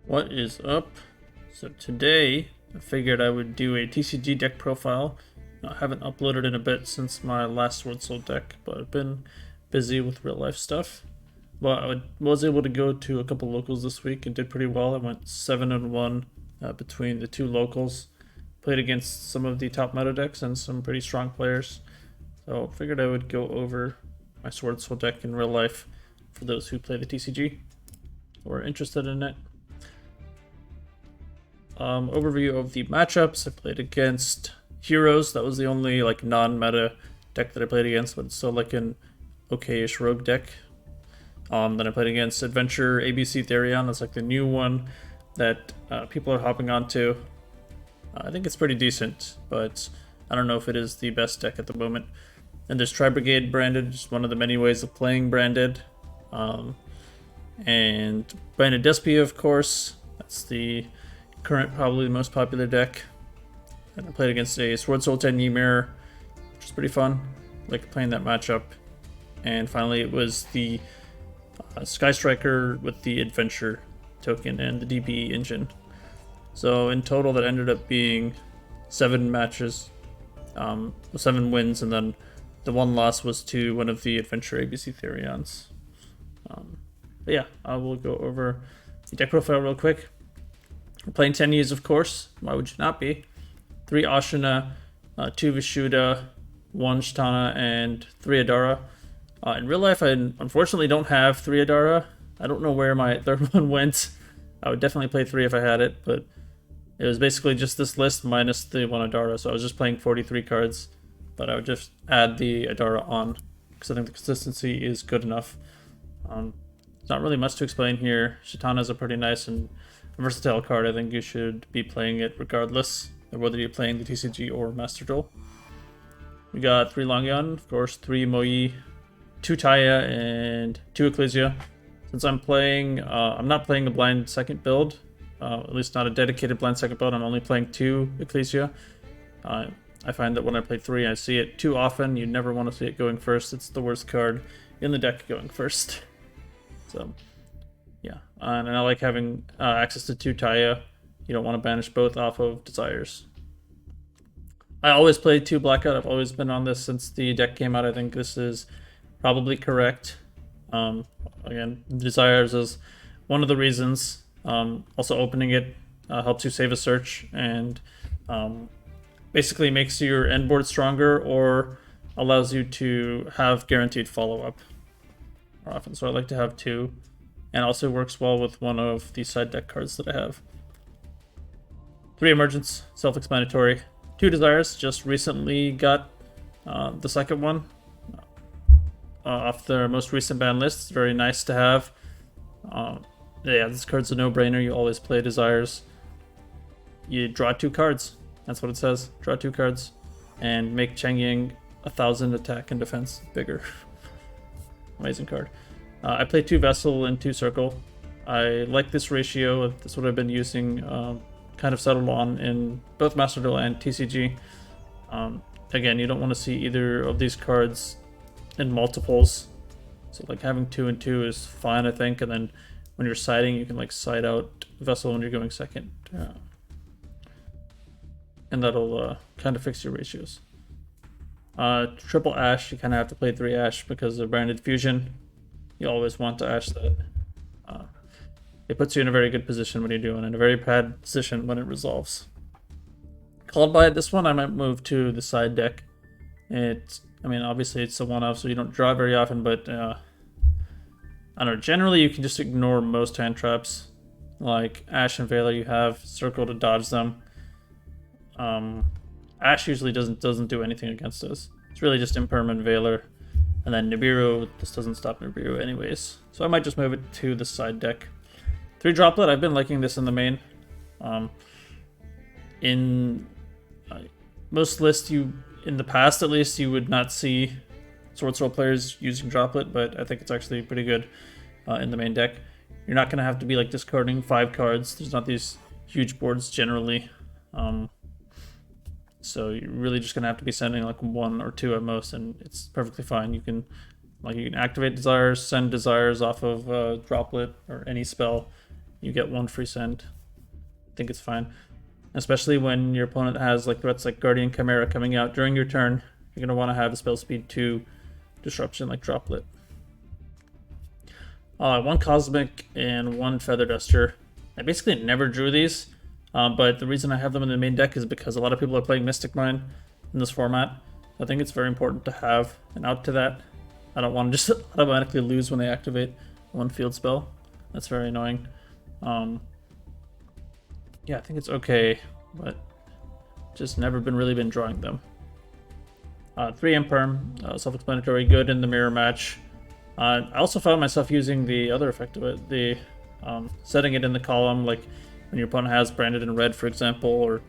What is up? So today I figured I would do a TCG deck profile. I haven't uploaded in a bit since my last Swordsoul deck, but I've been busy with real life stuff. But I was able to go to a couple locals this week and did pretty well. I went 7-1 between the two locals. Played against some of the top meta decks and some pretty strong players. So figured I would go over my Swordsoul deck in real life for those who play the TCG or are interested in it. Overview of the matchups. I played against Heroes. That was the only non-meta deck that I played against, but it's still like an okay-ish rogue deck. Then I played against Adventure ABC Therion. That's like the new one that people are hopping onto. I think it's pretty decent, but I don't know if it is the best deck at the moment. And there's Tri-Brigade Branded, just one of the many ways of playing Branded. And Branded Despia, of course. That's the current, probably the most popular deck. And I played against a Swordsoul Tenyi mirror, which is pretty fun. Like playing that matchup. And finally, it was the Sky Striker with the Adventure token and the DB engine. So in total, that ended up being 7 matches, 7 wins, and then the one loss was to one of the Adventure ABC Therions. But yeah, I will go over the deck profile real quick. We're playing Tenyis, of course. Why would you not be? 3 Ashina, 2 Vishuddha, 1 Shtana, and 3 Adara. In real life, I unfortunately don't have 3 Adara. I don't know where my third one went. I would definitely play 3 if I had it, but it was basically just this list minus the 1 Adara, so I was just playing 43 cards, but I would just add the Adara on, because I think the consistency is good enough. There's not really much to explain here. Shatana is a pretty nice and versatile card. I think you should be playing it regardless of whether you're playing the TCG or Master Duel. We got 3 Longyuan, of course, 3 Moi, 2 Taya, and 2 Ecclesia. Since I'm not playing the blind second build, at least not a dedicated blind second build, I'm only playing 2 Ecclesia. I find that when I play 3, I see it too often. You never want to see it going first. It's the worst card in the deck going first. So, yeah. And I like having access to 2 Taya. You don't want to banish both off of Desires. I always play 2 Blackout. I've always been on this since the deck came out. I think this is probably correct. Again, Desires is one of the reasons. Also, opening it helps you save a search and basically makes your end board stronger or allows you to have guaranteed follow-up more often. So I like to have 2. And also works well with one of the side deck cards that I have. 3 Emergence, self-explanatory. 2 Desires, just recently got the second one off their most recent ban list. It's very nice to have. Yeah, this card's a no-brainer. You always play Desires. You draw 2 cards. That's what it says. Draw 2 cards. And make Changying 1,000 attack and defense bigger. Amazing card. I play 2 Vessel and 2 Circle. I like this ratio. That's what I've been using, kind of settled on in both Master Duel and TCG. Again, you don't want to see either of these cards in multiples. So like having 2 and 2 is fine, I think. And then when you're siding, you can like side out Vessel when you're going second. And that'll kind of fix your ratios. Triple Ash, you kind of have to play 3 Ash because of Branded Fusion. You always want to Ash that. It puts you in a very good position when you do, and in a very bad position when it resolves. Called by this one, I might move to the side deck. Obviously it's a one-off, so you don't draw very often, but I don't know. Generally, you can just ignore most hand traps. Like Ash and Veiler, you have Circle to dodge them. Ash usually doesn't do anything against us. It's really just Impermanent Veiler. And then Nibiru, this doesn't stop Nibiru anyways. So I might just move it to the side deck. 3 Droplet, I've been liking this in the main. In most lists, in the past at least, you would not see Swordsoul players using Droplet, but I think it's actually pretty good in the main deck. You're not going to have to be like discarding 5 cards. There's not these huge boards generally. So you're really just gonna have to be sending like 1 or 2 at most, and it's perfectly fine. You can activate Desires, send Desires off of Droplet or any spell, you get 1 free send. I think it's fine. Especially when your opponent has like threats like Guardian Chimera coming out during your turn. You're going to want to have a spell speed 2 disruption like Droplet. 1 Cosmic and 1 Feather Duster. I basically never drew these, but the reason I have them in the main deck is because a lot of people are playing Mystic Mine in this format. I think it's very important to have an out to that. I don't want to just automatically lose when they activate 1 field spell. That's very annoying. Yeah, I think it's okay, but just never really been drawing them. 3 Imperm, self-explanatory, good in the mirror match. I also found myself using the other effect of it, the setting it in the column, like when your opponent has Branded in red, for example, or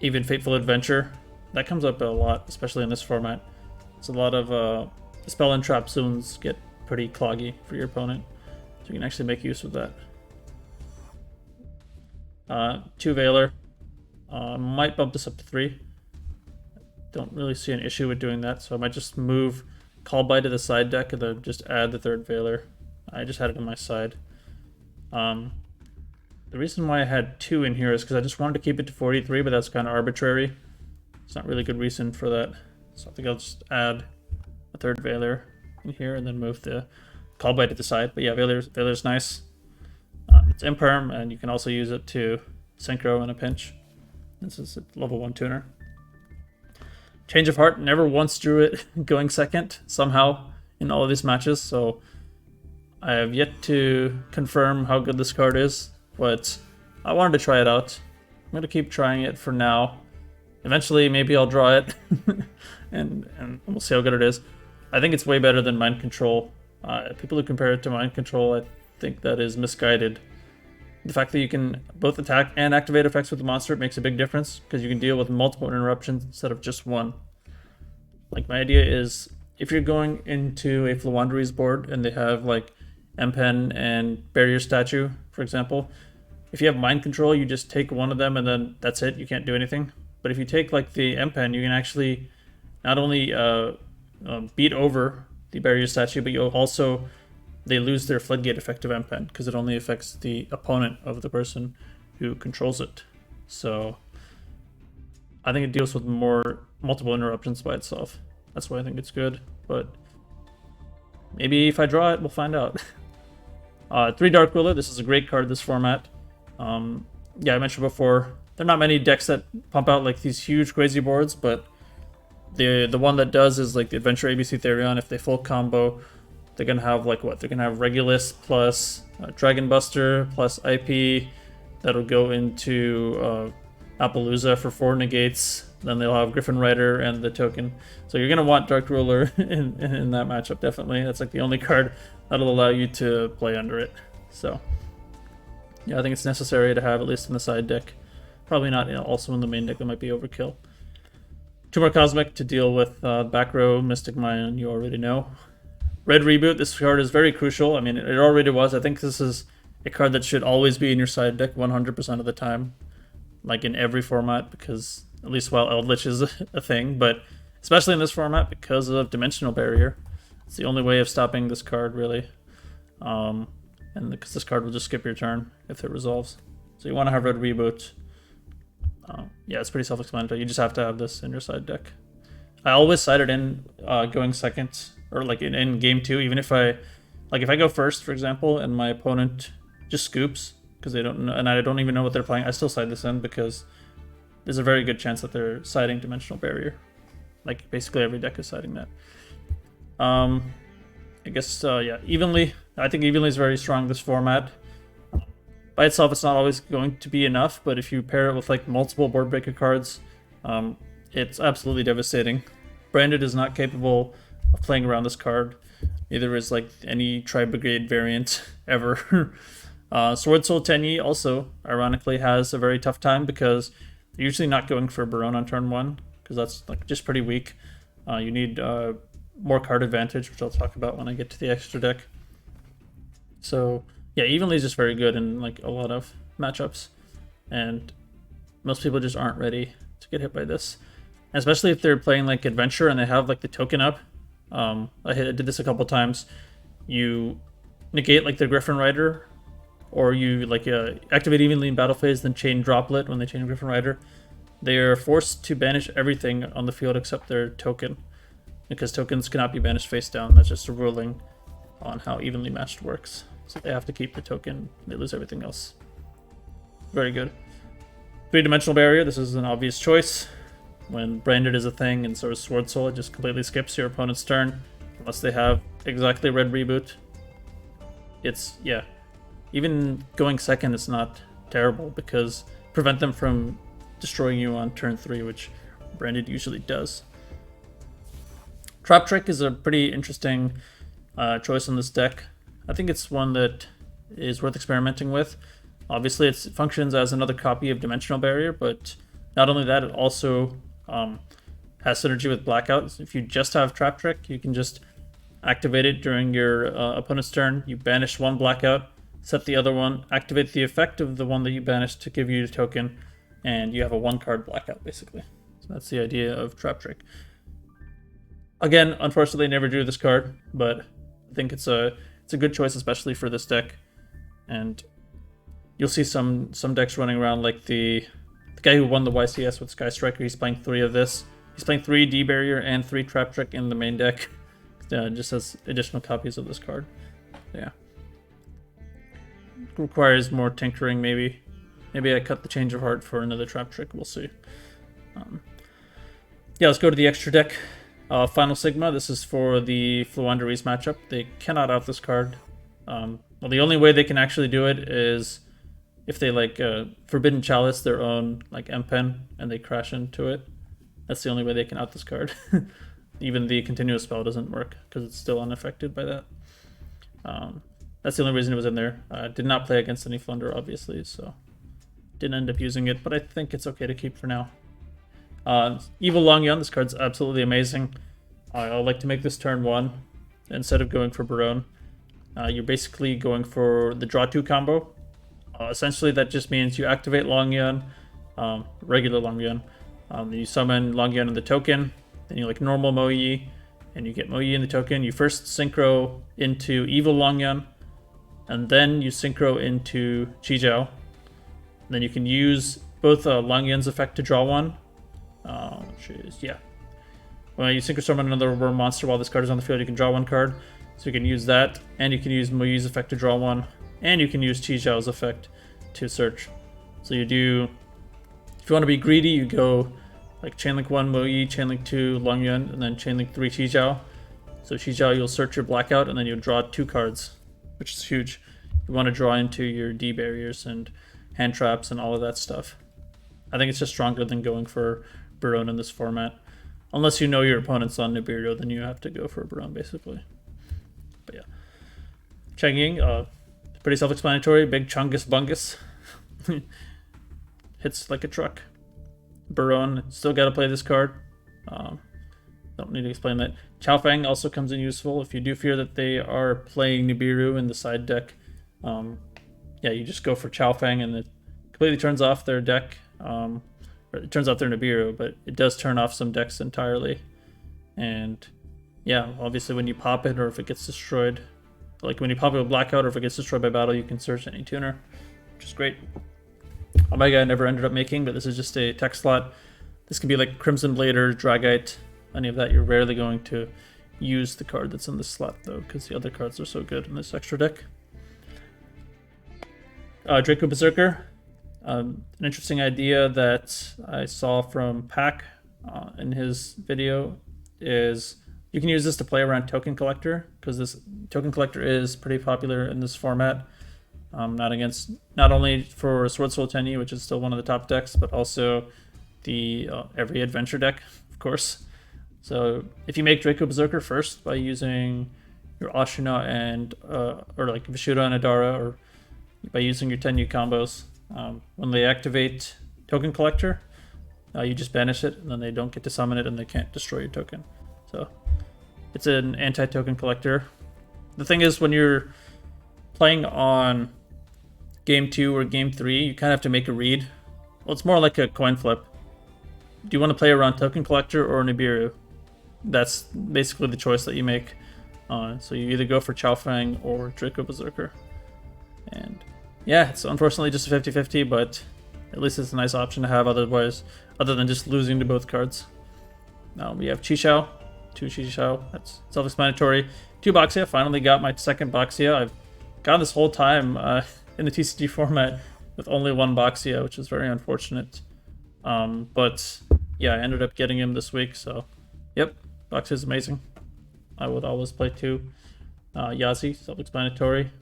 even Fateful Adventure. That comes up a lot, especially in this format. It's a lot of spell and trap zones get pretty cloggy for your opponent, so you can actually make use of that. 2 Veiler. Might bump this up to 3. Don't really see an issue with doing that, so I might just move Callby to the side deck and then just add the 3rd Veiler. I just had it on my side. The reason why I had 2 in here is because I just wanted to keep it to 43, but that's kind of arbitrary. It's not really good reason for that. So I think I'll just add a 3rd Veiler in here and then move the Callby to the side. But yeah, Veiler's nice. It's Imperm, and you can also use it to Synchro in a pinch. This is a level 1 tuner. Change of Heart, never once drew it going second somehow in all of these matches, so I have yet to confirm how good this card is, but I wanted to try it out. I'm going to keep trying it for now. Eventually, maybe I'll draw it, and we'll see how good it is. I think it's way better than Mind Control. People who compare it to Mind Control, I think that is misguided. The fact that you can both attack and activate effects with the monster makes a big difference, because you can deal with multiple interruptions instead of just one. Like, my idea is, if you're going into a Floowandereeze board and they have like M-Pen and Barrier Statue, for example, if you have Mind Control, you just take one of them and then that's it, you can't do anything. But if you take like the M-Pen, you can actually not only beat over the Barrier Statue, but you'll also, they lose their Floodgate effect of M-Pen because it only affects the opponent of the person who controls it. So I think it deals with multiple interruptions by itself. That's why I think it's good. But maybe if I draw it, we'll find out. 3 Dark Ruler. This is a great card this format. Yeah, I mentioned before, there are not many decks that pump out like these huge crazy boards, but the one that does is like the Adventure ABC Therion. If they full combo, they're gonna have like what? They're gonna have Regulus plus Dragon Buster plus IP. That'll go into Appaloosa for 4 negates. Then they'll have Griffin Rider and the token. So you're gonna want Dark Ruler in that matchup, definitely. That's like the only card that'll allow you to play under it. So yeah, I think it's necessary to have at least in the side deck. Probably not also in the main deck, that might be overkill. 2 more Cosmic to deal with back row Mystic Mine, you already know. Red Reboot, this card is very crucial. I mean, it already was. I think this is a card that should always be in your side deck 100% of the time. Like in every format, because at least while Eldritch is a thing, but especially in this format because of Dimensional Barrier. It's the only way of stopping this card, really. And because this card will just skip your turn if it resolves. So you want to have Red Reboot. Yeah, it's pretty self-explanatory. You just have to have this in your side deck. I always side it in going second, or like in game 2, even if I go first, for example, and my opponent just scoops because they don't know, and I don't even know what they're playing, I still side this in because there's a very good chance that they're siding Dimensional Barrier. Like basically every deck is siding that. I guess yeah, Evenly. I think Evenly is very strong this format. By itself, it's not always going to be enough, but if you pair it with like multiple board breaker cards, it's absolutely devastating. Branded is not capable of playing around this card. Neither is like any Tri-Brigade variant ever. Swordsoul Tenyi also, ironically, has a very tough time because they're usually not going for Barone on turn 1, because that's like just pretty weak. You need more card advantage, which I'll talk about when I get to the extra deck. So yeah, Evenly is just very good in like a lot of matchups, and most people just aren't ready to get hit by this. And especially if they're playing like Adventure and they have like the token up. I did this a couple times. You negate like the Griffin Rider or you like activate evenly in battle phase, then chain Droplet when they chain Griffin Rider, they are forced to banish everything on the field except their token, because tokens cannot be banished face down. That's just a ruling on how evenly matched works. So they have to keep the token, they lose everything else. Very good. 3-dimensional barrier, this is an obvious choice. When branded is a thing and so is Swordsoul, it just completely skips your opponent's turn unless they have exactly red reboot. It's, yeah, even going second is not terrible because prevent them from destroying you on turn 3, which branded usually does. Trap Trick is a pretty interesting choice on this deck. I think it's one that is worth experimenting with. Obviously, it functions as another copy of Dimensional Barrier, but not only that, it also has synergy with Blackout. If you just have Trap Trick, you can just activate it during your opponent's turn. You banish one Blackout, set the other one, activate the effect of the one that you banished to give you the token, and you have a 1-card Blackout, basically. So that's the idea of Trap Trick. Again, unfortunately, I never drew this card, but I think it's a good choice, especially for this deck. And you'll see some decks running around, like the guy who won the YCS with Sky Striker. He's playing 3 of this. He's playing 3 D Barrier and 3 Trap Trick in the main deck. Just has additional copies of this card. Yeah. Requires more tinkering, maybe. Maybe I cut the Change of Heart for another Trap Trick. We'll see. Yeah, let's go to the extra deck. Final Sigma. This is for the Floowandereeze matchup. They cannot out this card. Well, the only way they can actually do it is if they like Forbidden Chalice their own like M-Pen and they crash into it. That's the only way they can out this card. Even the continuous spell doesn't work because it's still unaffected by that. That's the only reason it was in there. Did not play against any Flunder, obviously, so didn't end up using it, but I think it's okay to keep for now. Evil Longyuan, this card's absolutely amazing. I like to make this turn 1 instead of going for Barone. You're basically going for the draw 2 combo. Essentially, that just means you activate Longyuan, regular Longyuan. You summon Longyuan in the token, then you like normal Moyi, and you get Moyi in the token. You first synchro into Evil Longyuan, and then you synchro into Chixiao. Then you can use both Longyuan's effect to draw 1, which is, yeah. When you synchro summon another worm monster while this card is on the field, you can draw 1 card. So you can use that, and you can use Moyi's effect to draw 1, and you can use Chixiao's effect to search. So you do, if you want to be greedy, you go like Chainlink 1 Moyi, Chainlink 2 Longyuan, and then Chainlink 3 Chixiao. So Chixiao, you'll search your Blackout, and then you'll draw 2 cards, which is huge. You want to draw into your D barriers and hand traps and all of that stuff. I think it's just stronger than going for Barone in this format. Unless you know your opponent's on Nibiru, then you have to go for Barone, basically. But yeah. Cheng-Ying, pretty self-explanatory. Big Chungus Bungus. Hits like a truck. Barone, still got to play this card. Don't need to explain that. Chao Fang also comes in useful. If you do fear that they are playing Nibiru in the side deck, yeah, you just go for Chao Fang and it completely turns off their deck. Or it turns off their Nibiru, but it does turn off some decks entirely. And yeah, obviously when you pop it or if it gets destroyed, like when you pop it with Blackout or if it gets destroyed by battle, you can search any tuner, which is great. Omega I never ended up making, but this is just a tech slot. This can be like Crimson Blader, Dragite, any of that. You're rarely going to use the card that's in this slot though, because the other cards are so good in this extra deck. Draco Berserker. An interesting idea that I saw from Pack in his video is you can use this to play around Token Collector, because this Token Collector is pretty popular in this format. Not only for Swordsoul Tenyi, which is still one of the top decks, but also the every adventure deck, of course. So if you make Draco Berserker first by using your Ashina and or like Vishuddha and Adara, or by using your Tenyu combos, when they activate Token Collector, you just banish it, and then they don't get to summon it, and they can't destroy your token. So it's an anti-token collector. The thing is, when you're playing on game 2 or game 3, you kind of have to make a read. Well, it's more like a coin flip. Do you want to play around Token Collector or Nibiru? That's basically the choice that you make. So you either go for Chao Fang or Draco Berserker. And Yeah, it's unfortunately just a 50-50, but at least it's a nice option to have otherwise, other than just losing to both cards. Now we have Chixiao, 2 Chixiao, that's self-explanatory. 2 Boxia, finally got my second Boxia. I've gone this whole time in the TCG format with only 1 Boxia, which is very unfortunate. But yeah, I ended up getting him this week, so yep, Boxia is amazing. I would always play 2. Yazi, self-explanatory.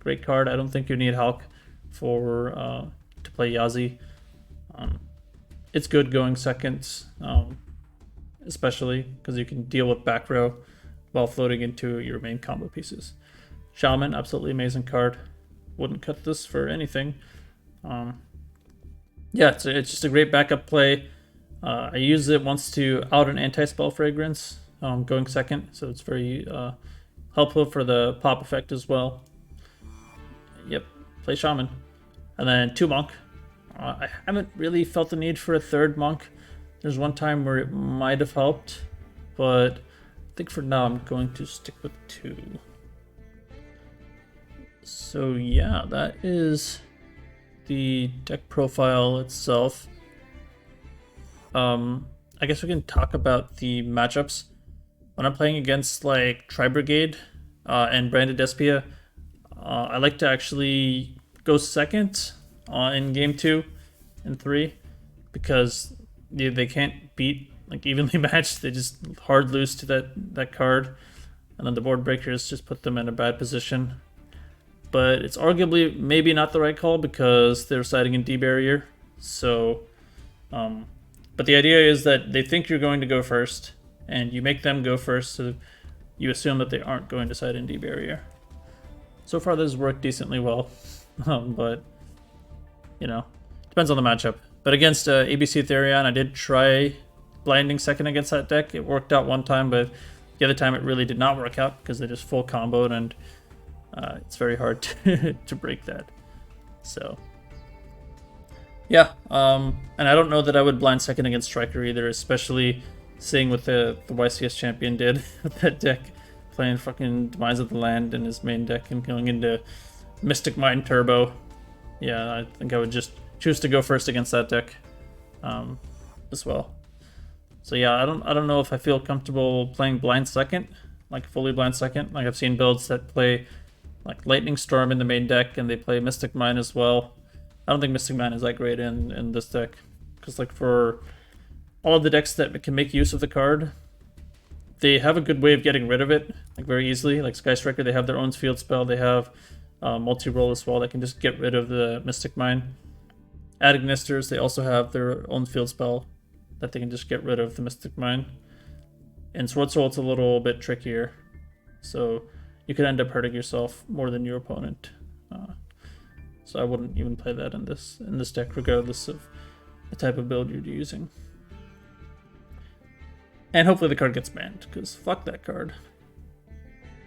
Great card. I don't think you need Hulk for to play Yazi. It's good going seconds, especially because you can deal with back row while floating into your main combo pieces. Shaman, absolutely amazing card. Wouldn't cut this for anything. Yeah, it's just a great backup play. I use it once to out an anti-spell fragrance going second, so it's very helpful for the pop effect as well. Yep, play Shaman. And then 2 Monk. I haven't really felt the need for a 3rd Monk. There's one time where it might have helped, but I think for now I'm going to stick with 2. So yeah, that is the deck profile itself. I guess we can talk about the matchups. When I'm playing against like Tri-Brigade and Branded Despia, I like to actually go second in game 2 and 3 because they can't beat like evenly matched. They just hard lose to that card, and then the board breakers just put them in a bad position. But it's arguably maybe not the right call because they're siding in D barrier. So, but the idea is that they think you're going to go first, and you make them go first, so you assume that they aren't going to side in D barrier. So far, this has worked decently well, but you know, depends on the matchup. But against ABC Therion, I did try blinding second against that deck. It worked out one time, but the other time it really did not work out because they just full comboed, and it's very hard to break that. So yeah, and I don't know that I would blind second against Striker either, especially seeing what the YCS champion did with that deck, playing fucking Demise of the Land in his main deck and going into Mystic Mine Turbo. Yeah, I think I would just choose to go first against that deck as well. So yeah, I don't know if I feel comfortable playing blind second, like fully blind second. Like I've seen builds that play like Lightning Storm in the main deck and they play Mystic Mine as well. I don't think Mystic Mine is that great in this deck because like for all of the decks that can make use of the card, they have a good way of getting rid of it like very easily. Like Sky Striker, they have their own field spell. They have multi-roll as well that can just get rid of the Mystic Mine. Adignisters, they also have their own field spell that they can just get rid of the Mystic Mine. In Swordsoul, it's a little bit trickier, so you could end up hurting yourself more than your opponent. So I wouldn't even play that in this deck, regardless of the type of build you're using. And hopefully the card gets banned, because fuck that card.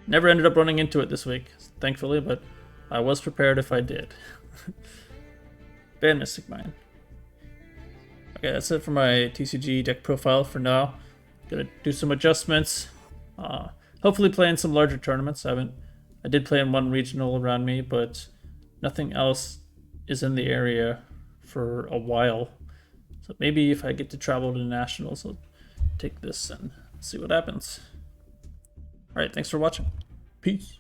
Never ended up running into it this week, thankfully, but I was prepared if I did. Ban Mystic Mine. Okay, that's it for my TCG deck profile for now. Gonna do some adjustments. Hopefully play in some larger tournaments. I did play in one regional around me, but nothing else is in the area for a while. So maybe if I get to travel to nationals, I'll take this and see what happens. Alright, thanks for watching. Peace.